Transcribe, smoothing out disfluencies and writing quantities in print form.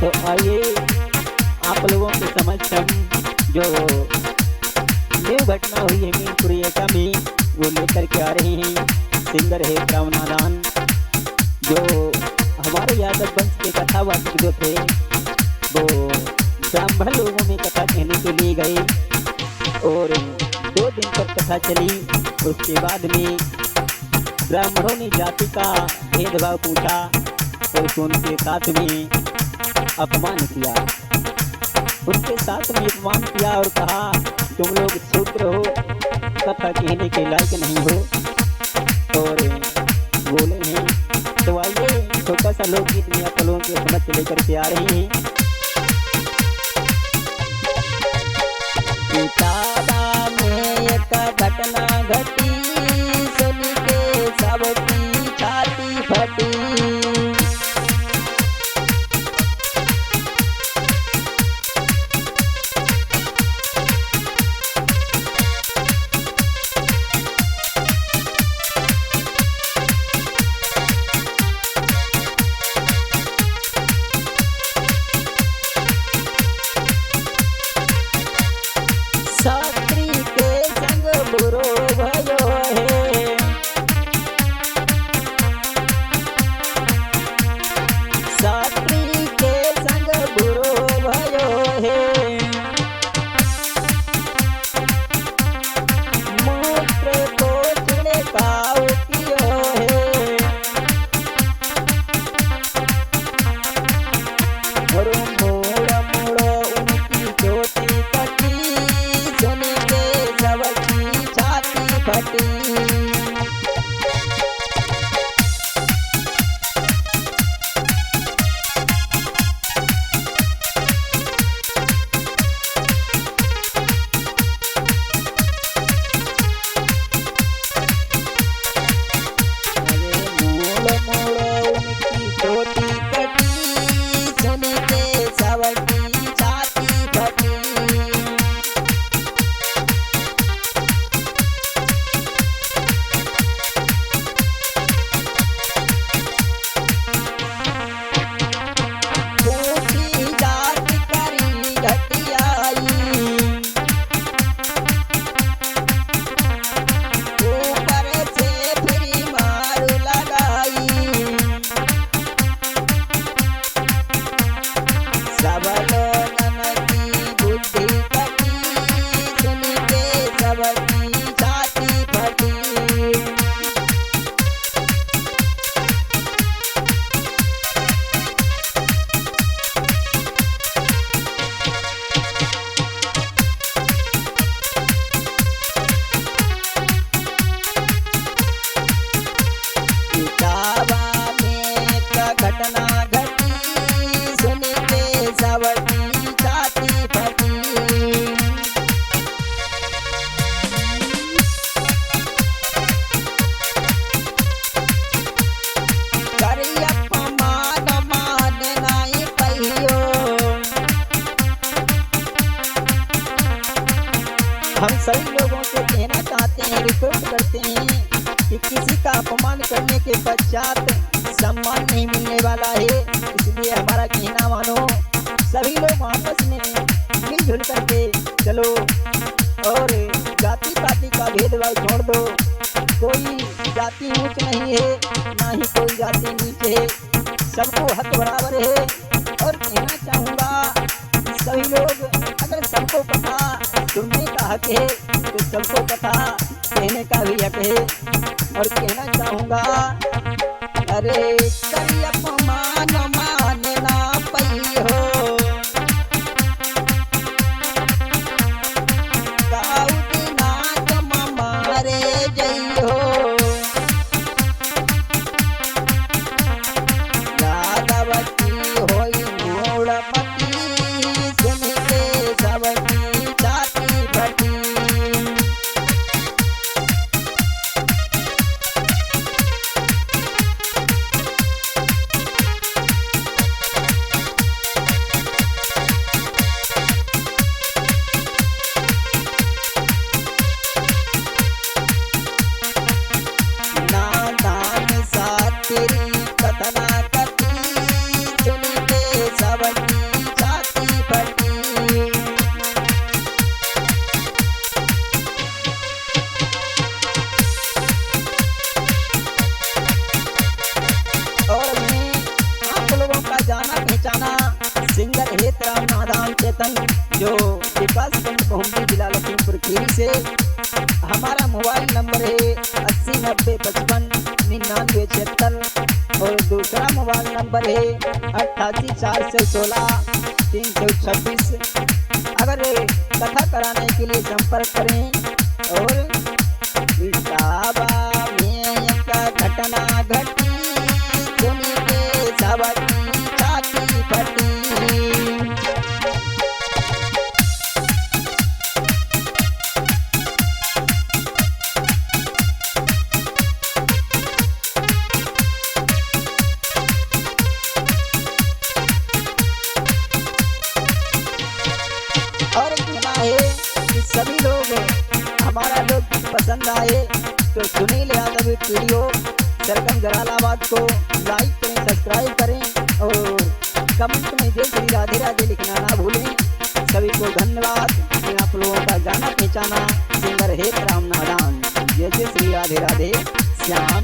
तो आइए आप लोगों के समक्ष हम जो न्यू घटना हुई है मीनपुर एरिया में वो लेकर के आ रहे हैं। सिंगर है राम नादान, जो हमारे यादव वंश के कथावाचक जो थे वो ब्राह्मण लोगों में कथा कहने के लिए गए और 2 दिन तक कथा चली। उसके बाद में ब्राह्मणों ने जाति का भेदभाव पूछा और उनके साथ में अपमान किया, उनके साथ में अपमान किया और कहा तुम लोग शूद्र हो, कथा कहने के लायक नहीं हो और बोले हैं। तो आइए छोटा सा लोकगीत में आप लोगों के समक्ष लेकर के आ रहे हैं। पितादा में एक घटना घटी, सुन के सबकी छाती फटी। शास्त्री के संग बुरो भयो है, शास्त्री के संग बुरो भयो है। मूत्र को छिड़काव कियो है और मोड़ मोड़ उनकी चोटी कटी, सुन के सबकी छाती फटी। मोड़ मोड़ उनकी चोटी कटी, सुन के सबकी छाती फटी। ऊंची जात करी घटियाई, ऊपर से फिर मार लगाई। सब लोगन की बुद्धि कटी, सुन के सबकी छाती फटी। पितावा में एक घटना घटी, सुन के सबकी छाती फटी। करी अपमान मान नहीं कहियो, हम सभी लोगों से कहना चाहते हैं, रिक्वेस्ट करते हैं कि किसी का अपमान करने के पश्चात सम्मान नहीं मिलने वाला है। इसलिए हमारा कहना मानो, सभी लोग आपस में मिलजुल करके चलो और जाति पाति का भेदभाव छोड़ दो। कोई जाति ऊंच नहीं है, ना ही कोई जाति नीचे है, सबको हक बराबर है। और कहना चाहूँगा सभी लोग, अगर सबको कथा सुनने का हक है तो सबको कथा कहने का भी हक है। और कहना चाहूँगा, अरे करी अपमान मान ना पई हो, गाउदी नाच मारे जई हो। यादवती होई मूढ़मती, सुन के सबकी छाती फटी। जाना पहचाना सिंगर है राम नादान चेतन, जो विकासखंड बहुमती जिला लखीमपुर खीरी से। हमारा मोबाइल नंबर है 8090559976 और दूसरा मोबाइल नंबर है 88416326। अगर कथा कराने के लिए संपर्क करें। और घटना घटी सुनी के सबकी छाती फटी। और कहना है कि सभी लोग हमारा लोग पसंद आए तो सुनील यादव वीडियो सरगम जलालाबाद को लाइक करें, सब्सक्राइब करें और कमेंट में जय श्री राधे राधे लिखना ना भूलें। सभी को धन्यवाद। आप लोगों का जाना पहचाना सिंगर है राम नादान। जय जय श्री राधे राधे श्याम।